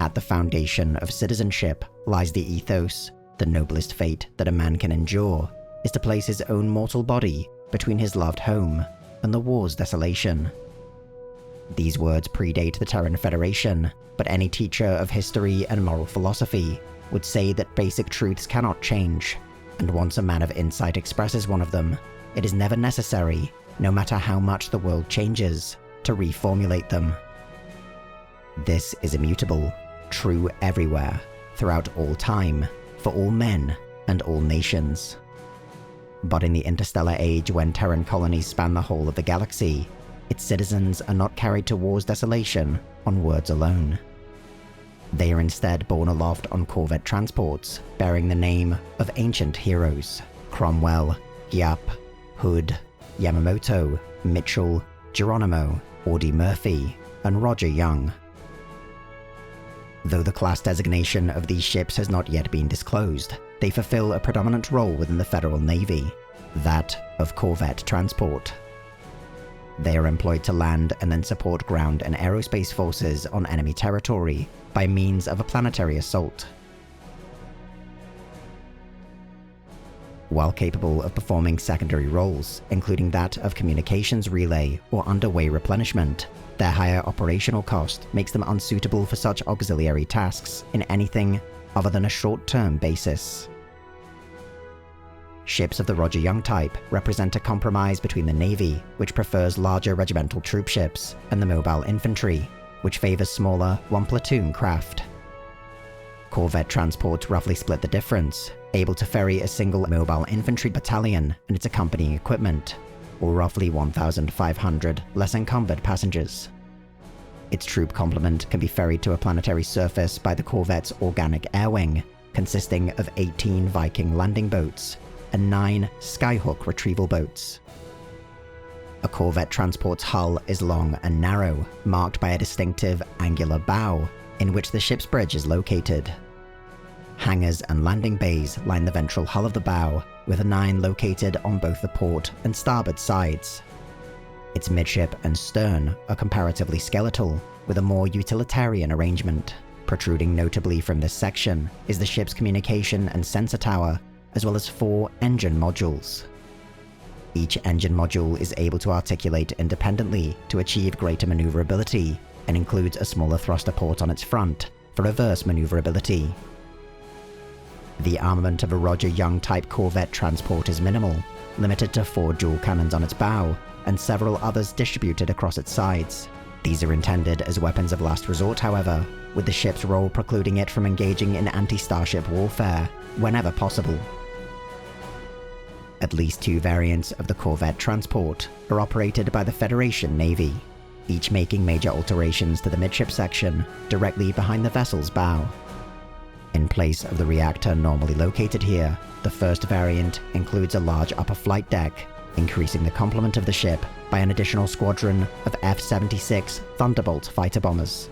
At the foundation of citizenship lies the ethos: the noblest fate that a man can endure is to place his own mortal body between his loved home and the war's desolation. These words predate the Terran Federation, but any teacher of history and moral philosophy would say that basic truths cannot change, and once a man of insight expresses one of them, it is never necessary, no matter how much the world changes, to reformulate them. This is immutable, true everywhere, throughout all time, for all men and all nations. But in the interstellar age when Terran colonies span the whole of the galaxy, its citizens are not carried to war's desolation on words alone. They are instead borne aloft on Corvette transports bearing the name of ancient heroes: Cromwell, Giap, Hood, Yamamoto, Mitchell, Geronimo, Audie Murphy, and Rodger Young. Though the class designation of these ships has not yet been disclosed, they fulfill a predominant role within the Federal Navy, that of Corvette transport. They are employed to land and then support ground and aerospace forces on enemy territory by means of a planetary assault. While capable of performing secondary roles, including that of communications relay or underway replenishment, their higher operational cost makes them unsuitable for such auxiliary tasks in anything other than a short-term basis. Ships of the Rodger Young type represent a compromise between the Navy, which prefers larger regimental troopships, and the mobile infantry, which favors smaller one-platoon craft. Corvette transports roughly split the difference, able to ferry a single mobile infantry battalion and its accompanying equipment, or roughly 1,500 less encumbered passengers. Its troop complement can be ferried to a planetary surface by the Corvette's organic air wing, consisting of 18 Viking landing boats and 9 Skyhook retrieval boats. A Corvette transport's hull is long and narrow, marked by a distinctive angular bow, in which the ship's bridge is located. Hangars and landing bays line the ventral hull of the bow, with 9 located on both the port and starboard sides. Its midship and stern are comparatively skeletal, with a more utilitarian arrangement. Protruding notably from this section is the ship's communication and sensor tower, as well as 4 engine modules. Each engine module is able to articulate independently to achieve greater maneuverability, and includes a smaller thruster port on its front for reverse maneuverability. The armament of a Rodger Young type Corvette transport is minimal, limited to 4 dual cannons on its bow, and several others distributed across its sides. These are intended as weapons of last resort, however, with the ship's role precluding it from engaging in anti-starship warfare whenever possible. At least 2 variants of the Corvette transport are operated by the Federation Navy, each making major alterations to the midship section directly behind the vessel's bow. In place of the reactor normally located here, the first variant includes a large upper flight deck, increasing the complement of the ship by an additional squadron of F-76 Thunderbolt fighter bombers.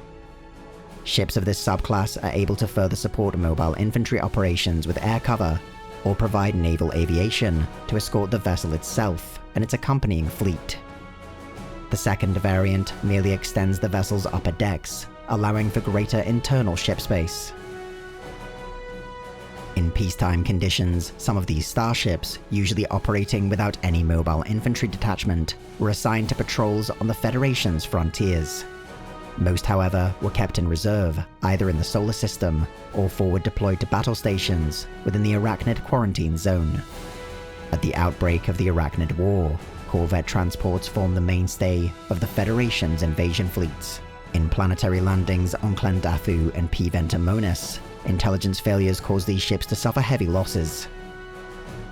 Ships of this subclass are able to further support mobile infantry operations with air cover, or provide naval aviation to escort the vessel itself and its accompanying fleet. The second variant merely extends the vessel's upper decks, allowing for greater internal ship space. In peacetime conditions, some of these starships, usually operating without any mobile infantry detachment, were assigned to patrols on the Federation's frontiers. Most, however, were kept in reserve, either in the solar system, or forward deployed to battle stations within the Arachnid Quarantine Zone. At the outbreak of the Arachnid War, Corvette transports formed the mainstay of the Federation's invasion fleets. In planetary landings on Clendathu and P. Ventumonis, intelligence failures caused these ships to suffer heavy losses.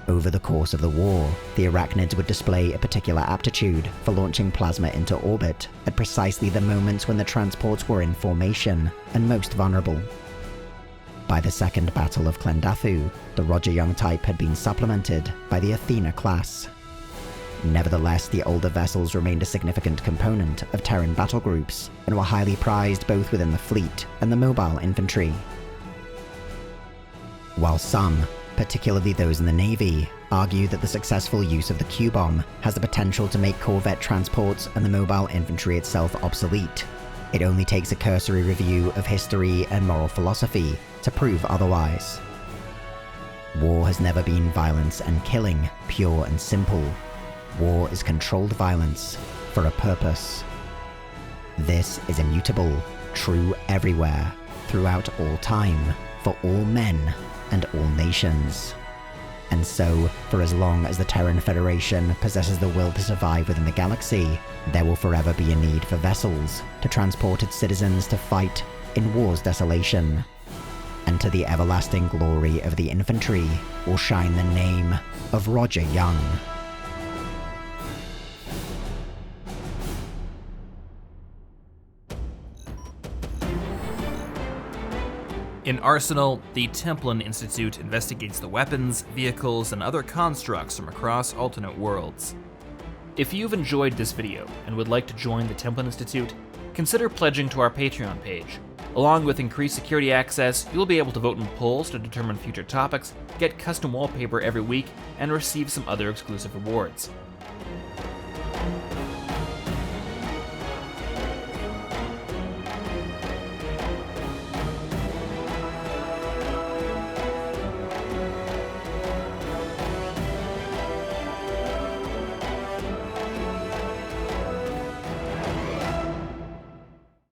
Over the course of the war, the Arachnids would display a particular aptitude for launching plasma into orbit at precisely the moments when the transports were in formation and most vulnerable. By the Second Battle of Clendathu, the Rodger Young type had been supplemented by the Athena class. Nevertheless, the older vessels remained a significant component of Terran battle groups and were highly prized both within the fleet and the mobile infantry. While some, particularly those in the Navy, argue that the successful use of the Q-bomb has the potential to make Corvette transports and the mobile infantry itself obsolete, It only takes a cursory review of history and moral philosophy to prove otherwise. War has never been violence and killing, pure and simple. War is controlled violence for a purpose. This is immutable, true everywhere, throughout all time, for all men and all nations. And so, for as long as the Terran Federation possesses the will to survive within the galaxy, there will forever be a need for vessels to transport its citizens to fight in war's desolation. And to the everlasting glory of the infantry will shine the name of Rodger Young. In Arsenal, the Templin Institute investigates the weapons, vehicles, and other constructs from across alternate worlds. If you've enjoyed this video and would like to join the Templin Institute, consider pledging to our Patreon page. Along with increased security access, you'll be able to vote in polls to determine future topics, get custom wallpaper every week, and receive some other exclusive rewards.